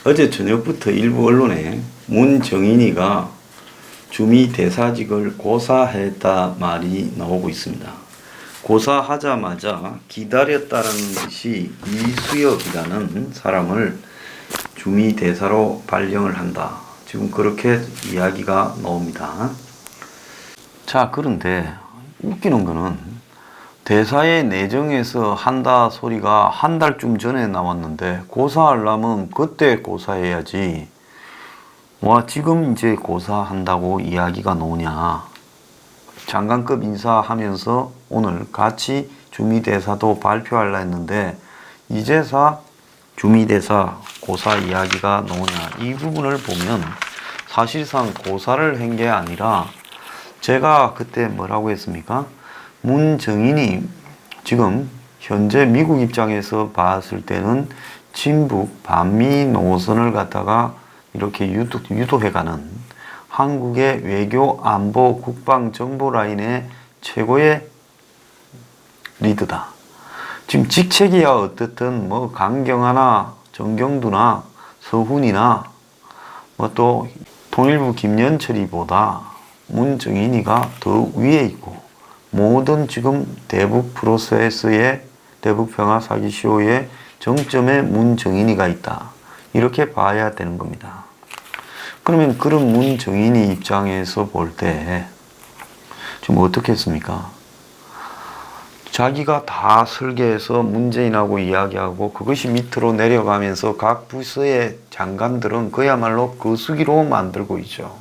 어제 저녁부터 일부 언론에 문정인이가 주미 대사직을 고사했다 말이 나오고 있습니다. 고사하자마자 기다렸다라는 듯이 이수혁이라는 사람을 주미 대사로 발령을 한다. 지금 그렇게 이야기가 나옵니다. 자, 그런데 웃기는 거는 대사의 내정에서 한다 소리가 한 달쯤 전에 나왔는데 고사하려면 그때 고사해야지. 와, 지금 이제 고사한다고 이야기가 나오냐. 장관급 인사하면서 오늘 같이 주미대사도 발표하려 했는데 이제서 주미대사 고사 이야기가 나오냐. 이 부분을 보면 사실상 고사를 한 게 아니라 제가 그때 뭐라고 했습니까? 문정인이 지금 현재 미국 입장에서 봤을 때는 친북 반미 노선을 갖다가 이렇게 유도해가는 한국의 외교, 안보, 국방, 정보 라인의 최고의 리더다. 지금 직책이야 어떻든 뭐 강경하나 정경두나 서훈이나 뭐 또 통일부 김연철이보다 문정인이가 더 위에 있고 모든 지금 대북 프로세스의 대북 평화 사기 쇼의 정점에 문정인이가 있다. 이렇게 봐야 되는 겁니다. 그러면 그런 문정인이 입장에서 볼 때 지금 어떻게 했습니까? 자기가 다 설계해서 문재인하고 이야기하고 그것이 밑으로 내려가면서 각 부서의 장관들은 그야말로 거수기로 만들고 있죠.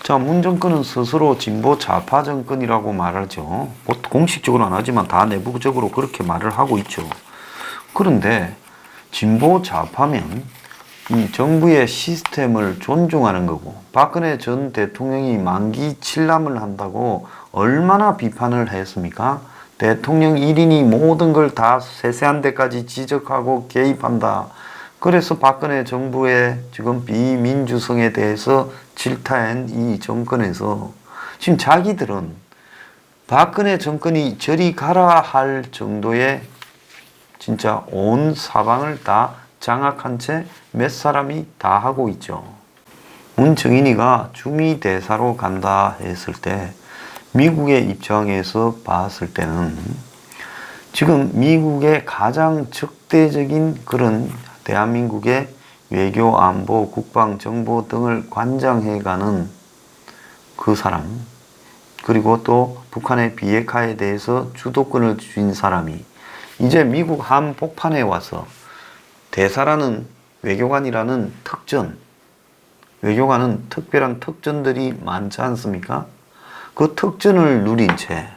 자, 문 정권은 스스로 진보 좌파 정권이라고 말하죠. 뭐 공식적으로 안 하지만 다 내부적으로 그렇게 말을 하고 있죠. 그런데 진보 좌파면 이 정부의 시스템을 존중하는 거고 박근혜 전 대통령이 만기 칠남을 한다고 얼마나 비판을 했습니까? 대통령 1인이 모든 걸 다 세세한 데까지 지적하고 개입한다. 그래서 박근혜 정부의 지금 비민주성에 대해서 질타한 이 정권에서 지금 자기들은 박근혜 정권이 저리 가라 할 정도의 진짜 온 사방을 다 장악한 채 몇 사람이 다 하고 있죠. 문정인이가 주미 대사로 간다 했을 때 미국의 입장에서 봤을 때는 지금 미국의 가장 적대적인 그런 대한민국의 외교, 안보, 국방, 정보 등을 관장해가는 그 사람, 그리고 또 북한의 비핵화에 대해서 주도권을 쥔 사람이 이제 미국 한복판에 와서 대사라는 외교관이라는 특전, 외교관은 특별한 특전들이 많지 않습니까? 그 특전을 누린 채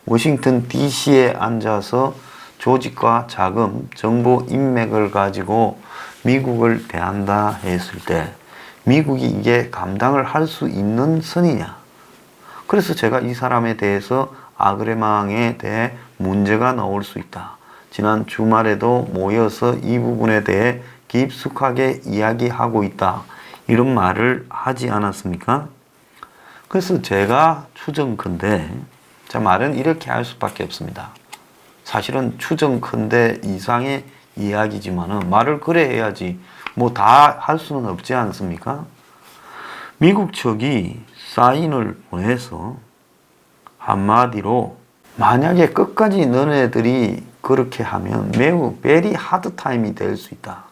워싱턴 DC에 앉아서 조직과 자금, 정보 인맥을 가지고 미국을 대한다 했을 때 미국이 이게 감당을 할 수 있는 선이냐. 그래서 제가 이 사람에 대해서 아그레망에 대해 문제가 나올 수 있다. 지난 주말에도 모여서 이 부분에 대해 깊숙하게 이야기하고 있다. 이런 말을 하지 않았습니까? 그래서 제가 추정컨대, 자, 말은 이렇게 할 수밖에 없습니다. 사실은 추정컨대 이상의 이야기지만은 말을 그래 해야지 뭐 다 할 수는 없지 않습니까? 미국 측이 사인을 보내서 한마디로 만약에 끝까지 너네들이 그렇게 하면 매우 very hard time이 될 수 있다.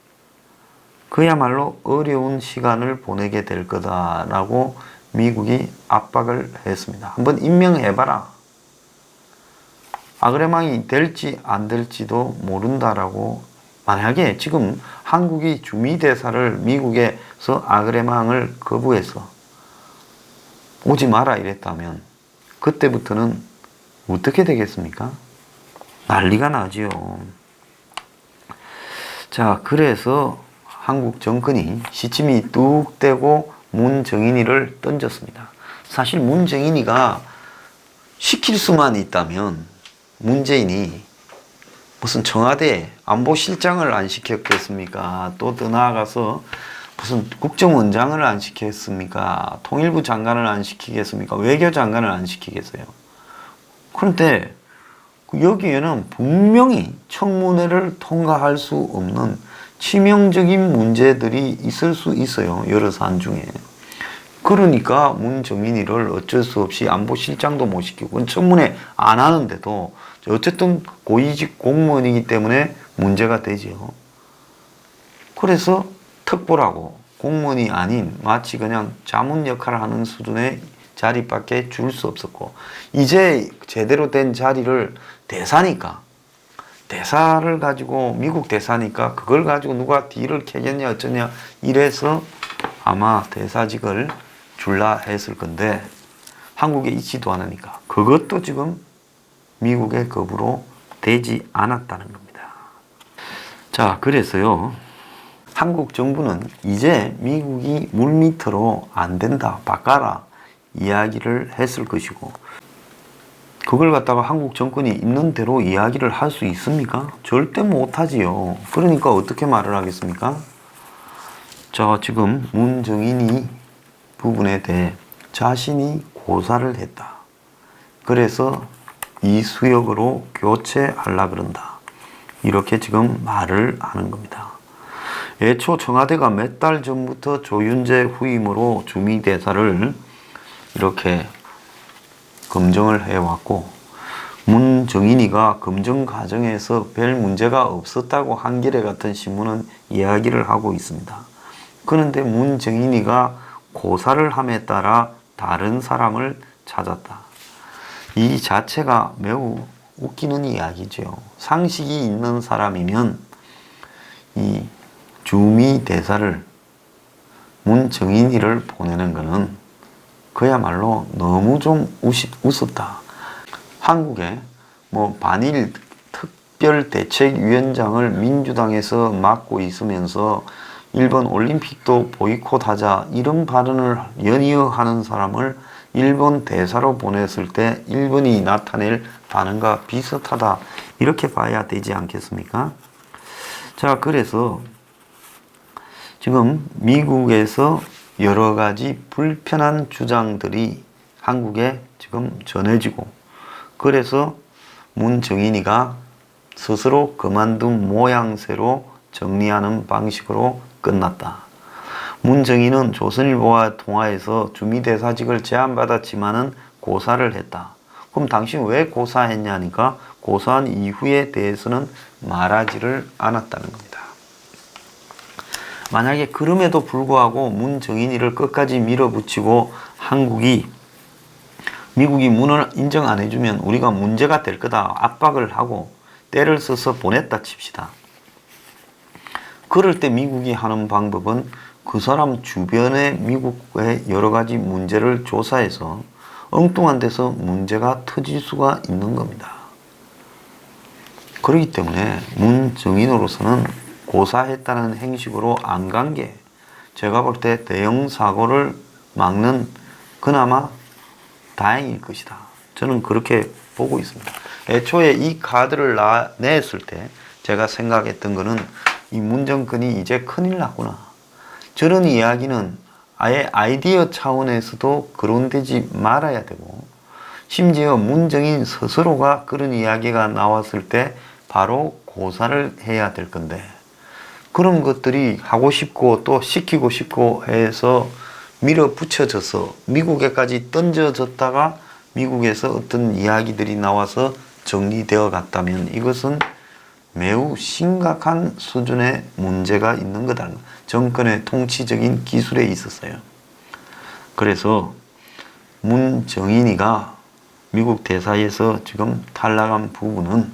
그야말로 어려운 시간을 보내게 될 거다라고 미국이 압박을 했습니다. 한번 임명해봐라. 아그레망이 될지 안 될지도 모른다라고. 만약에 지금 한국이 주미대사를 미국에서 아그레망을 거부해서 오지 마라 이랬다면 그때부터는 어떻게 되겠습니까? 난리가 나지요. 자, 그래서 한국 정권이 시침이 뚝 떼고 문정인이를 던졌습니다. 사실 문정인이가 시킬 수만 있다면 문재인이 무슨 청와대 안보실장을 안 시켰겠습니까? 또 더 나아가서 무슨 국정원장을 안 시켰습니까? 통일부 장관을 안 시키겠습니까? 외교장관을 안 시키겠어요? 그런데 여기에는 분명히 청문회를 통과할 수 없는 치명적인 문제들이 있을 수 있어요. 여러 사안 중에. 그러니까 문정인이를 어쩔 수 없이 안보실장도 못 시키고 청문회 안 하는데도 어쨌든 고위직 공무원이기 때문에 문제가 되죠. 그래서 특보라고 공무원이 아닌 마치 그냥 자문 역할을 하는 수준의 자리밖에 줄 수 없었고, 이제 제대로 된 자리를 대사니까, 대사를 가지고 미국 대사니까 그걸 가지고 누가 딜을 캐겠냐 어쩌냐 이래서 아마 대사직을 줄라 했을 건데 한국에 있지도 않으니까 그것도 지금 미국의 겁으로 되지 않았다는 겁니다. 자, 그래서요, 한국 정부는 이제 미국이 물밑으로 안 된다, 바꿔라 이야기를 했을 것이고, 그걸 갖다가 한국 정권이 있는 대로 이야기를 할 수 있습니까? 절대 못하지요. 그러니까 어떻게 말을 하겠습니까? 자, 지금 문정인이 부분에 대해 자신이 고사를 했다. 그래서 이수역으로 교체하려 그런다. 이렇게 지금 말을 하는 겁니다. 애초 청와대가 몇 달 전부터 조윤재 후임으로 주미대사를 이렇게 검증을 해왔고, 문정인이가 검증 과정에서 별 문제가 없었다고 한겨레 같은 신문은 이야기를 하고 있습니다. 그런데 문정인이가 고사를 함에 따라 다른 사람을 찾았다. 이 자체가 매우 웃기는 이야기죠. 상식이 있는 사람이면 이 주미 대사를 문정인이를 보내는 것은 그야말로 너무 좀 웃었다. 한국에 뭐 반일 특별대책위원장을 민주당에서 맡고 있으면서 일본 올림픽도 보이콧하자 이런 발언을 연이어 하는 사람을 일본 대사로 보냈을 때 일본이 나타낼 반응과 비슷하다, 이렇게 봐야 되지 않겠습니까? 자, 그래서 지금 미국에서 여러 가지 불편한 주장들이 한국에 지금 전해지고, 그래서 문정인이가 스스로 그만둔 모양새로 정리하는 방식으로 끝났다. 문정인은 조선일보와 통화해서 주미대사직을 제안받았지만은 고사를 했다. 그럼 당신 왜 고사했냐니까 고사한 이후에 대해서는 말하지를 않았다는 겁니다. 만약에 그럼에도 불구하고 문정인이를 끝까지 밀어붙이고 미국이 문을 인정 안 해주면 우리가 문제가 될 거다 압박을 하고 때를 써서 보냈다 칩시다. 그럴 때 미국이 하는 방법은 그 사람 주변에 미국의 여러 가지 문제를 조사해서 엉뚱한 데서 문제가 터질 수가 있는 겁니다. 그렇기 때문에 문정인으로서는 고사했다는 행식으로 안 간 게 제가 볼 때 대형 사고를 막는 그나마 다행일 것이다. 저는 그렇게 보고 있습니다. 애초에 이 카드를 냈을 때 제가 생각했던 거는 이 문정권이 이제 큰일 났구나. 저런 이야기는 아예 아이디어 차원에서도 거론되지 말아야 되고, 심지어 문정인 스스로가 그런 이야기가 나왔을 때 바로 고사를 해야 될 건데, 그런 것들이 하고 싶고 또 시키고 싶고 해서 밀어붙여져서 미국에까지 던져졌다가 미국에서 어떤 이야기들이 나와서 정리되어 갔다면 이것은 매우 심각한 수준의 문제가 있는 거다. 정권의 통치적인 기술에 있었어요. 그래서 문정인이가 미국 대사에서 지금 탈락한 부분은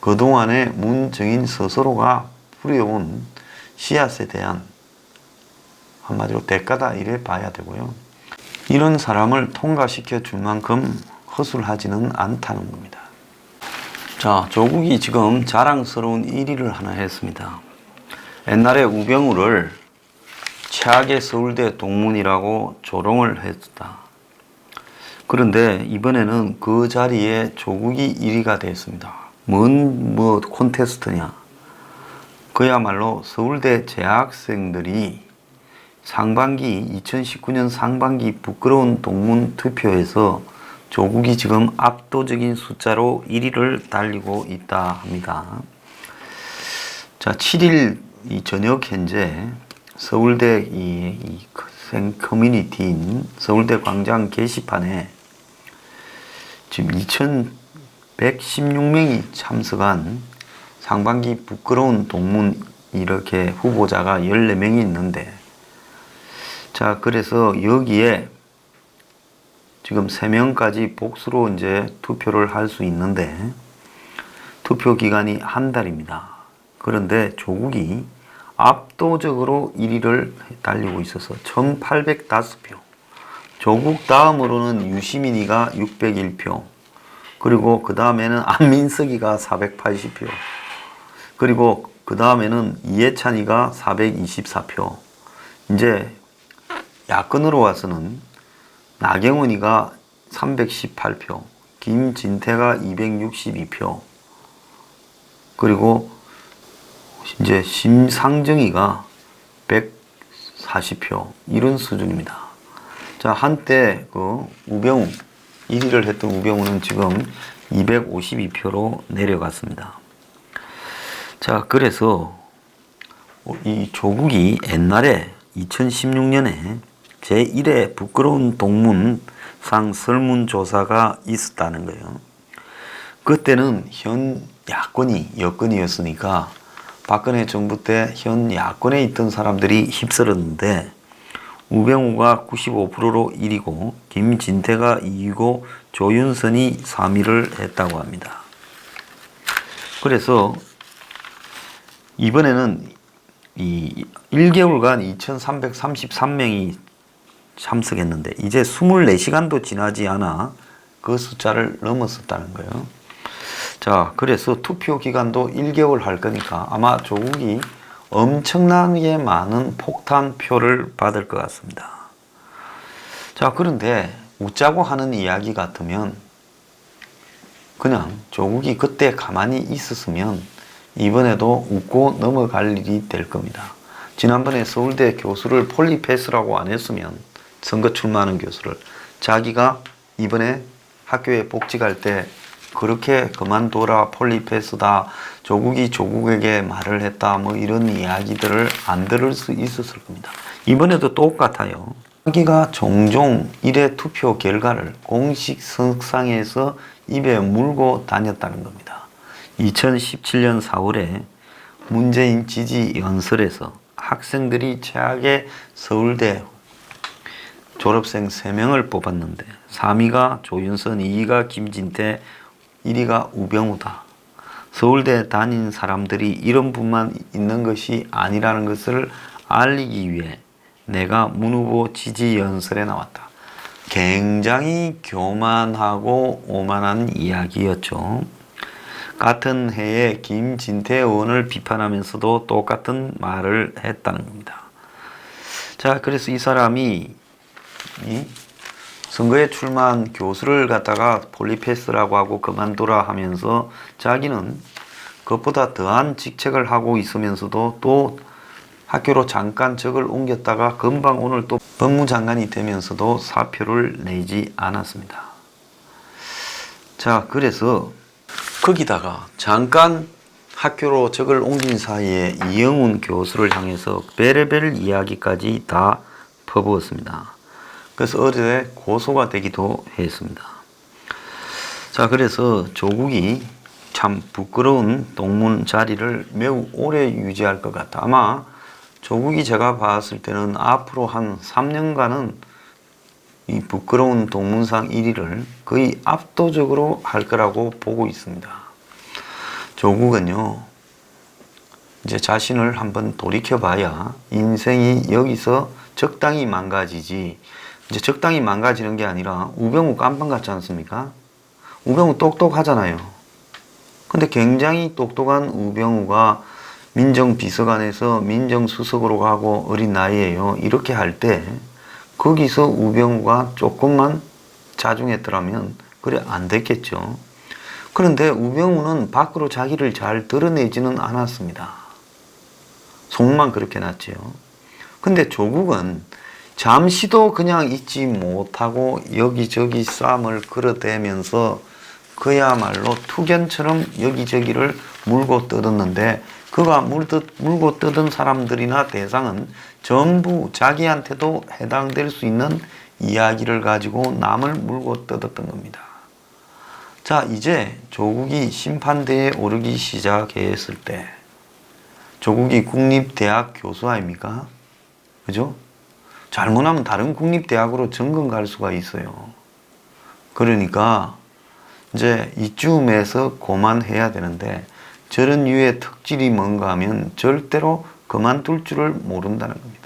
그동안에 문정인 스스로가 부려온 씨앗에 대한 한마디로 대가다, 이래 봐야 되고요. 이런 사람을 통과시켜 줄 만큼 허술하지는 않다는 겁니다. 자, 조국이 지금 자랑스러운 1위를 하나 했습니다. 옛날에 우병우를 최악의 서울대 동문이라고 조롱을 했다. 그런데 이번에는 그 자리에 조국이 1위가 됐습니다. 뭔 콘테스트냐. 그야말로 서울대 재학생들이 2019년 상반기 부끄러운 동문 투표에서 조국이 지금 압도적인 숫자로 1위를 달리고 있다 합니다. 자, 7일 이 저녁 현재 서울대 이 커뮤니티인 서울대 광장 게시판에 지금 2,116명이 참석한 상반기 부끄러운 동문 이렇게 후보자가 14명이 있는데, 자, 그래서 여기에 지금 3명까지 복수로 이제 투표를 할 수 있는데, 투표 기간이 한 달입니다. 그런데 조국이 압도적으로 1위를 달리고 있어서 1,805표. 조국 다음으로는 유시민이가 601표. 그리고 그 다음에는 안민석이가 480표. 그리고 그 다음에는 이해찬이가 424표. 이제 야권으로 와서는 나경원이가 318표. 김진태가 262표. 그리고 이제 심상정이가 140표. 이런 수준입니다. 자, 한때 그 우병우 1위를 했던 우병우는 지금 252표로 내려갔습니다. 자, 그래서 이 조국이 옛날에 2016년에 제1회 부끄러운 동문상 설문조사가 있었다는 거예요. 그때는 현 야권이 여권이었으니까 박근혜 정부 때 현 야권에 있던 사람들이 휩쓸었는데, 우병우가 95%로 1위고 김진태가 2위고 조윤선이 3위를 했다고 합니다. 그래서 이번에는 이 1개월간 2,333명이 참석했는데 이제 24시간도 지나지 않아 그 숫자를 넘었었다는 거예요. 자, 그래서 투표 기간도 1개월 할 거니까 아마 조국이 엄청나게 많은 폭탄표를 받을 것 같습니다. 자, 그런데 웃자고 하는 이야기 같으면 그냥 조국이 그때 가만히 있었으면 이번에도 웃고 넘어갈 일이 될 겁니다. 지난번에 서울대 교수를 폴리패스라고 안 했으면, 선거 출마하는 교수를, 자기가 이번에 학교에 복직할 때 그렇게 그만둬라, 폴리패스다, 조국이 조국에게 말을 했다, 뭐 이런 이야기들을 안 들을 수 있었을 겁니다. 이번에도 똑같아요. 자기가 종종 1회 투표 결과를 공식 석상에서 입에 물고 다녔다는 겁니다. 2017년 4월에 문재인 지지 연설에서 학생들이 최악의 서울대 졸업생 3명을 뽑았는데 3위가 조윤선, 2위가 김진태, 1위가 우병우다. 서울대 다닌 사람들이 이런 분만 있는 것이 아니라는 것을 알리기 위해 내가 문 후보 지지 연설에 나왔다. 굉장히 교만하고 오만한 이야기였죠. 같은 해에 김진태 의원을 비판하면서도 똑같은 말을 했다는 겁니다. 자, 그래서 이 사람이 선거에 출마한 교수를 갖다가 폴리패스라고 하고 그만두라 하면서 자기는 그것보다 더한 직책을 하고 있으면서도 또 학교로 잠깐 적을 옮겼다가 금방 오늘 또 법무장관이 되면서도 사표를 내지 않았습니다. 자, 그래서 거기다가 잠깐 학교로 적을 옮긴 사이에 이영훈 교수를 향해서 별의별 이야기까지 다 퍼부었습니다. 그래서 어제 고소가 되기도 했습니다. 자, 그래서 조국이 참 부끄러운 동문 자리를 매우 오래 유지할 것 같다. 아마 조국이 제가 봤을 때는 앞으로 한 3년간은 이 부끄러운 동문상 1위를 거의 압도적으로 할 거라고 보고 있습니다. 조국은요, 이제 자신을 한번 돌이켜봐야 인생이 여기서 적당히 망가지지, 이제 적당히 망가지는 게 아니라 우병우 깜빵 같지 않습니까? 우병우 똑똑하잖아요. 근데 굉장히 똑똑한 우병우가 민정비서관에서 민정수석으로 가고 어린 나이에요. 이렇게 할 때 거기서 우병우가 조금만 자중했더라면 그래 안 됐겠죠. 그런데 우병우는 밖으로 자기를 잘 드러내지는 않았습니다. 속만 그렇게 났지요. 근데 조국은 잠시도 그냥 잊지 못하고 여기저기 싸움을 걸어대면서 그야말로 투견처럼 여기저기를 물고 뜯었는데 그가 물고 뜯은 사람들이나 대상은 전부 자기한테도 해당될 수 있는 이야기를 가지고 남을 물고 뜯었던 겁니다. 자, 이제 조국이 심판대에 오르기 시작했을 때, 조국이 국립대학 교수 아닙니까? 그죠? 잘못하면 다른 국립대학으로 전근 갈 수가 있어요. 그러니까 이제 이쯤에서 그만해야 되는데, 저런 유의 특질이 뭔가 하면 절대로 그만둘 줄을 모른다는 겁니다.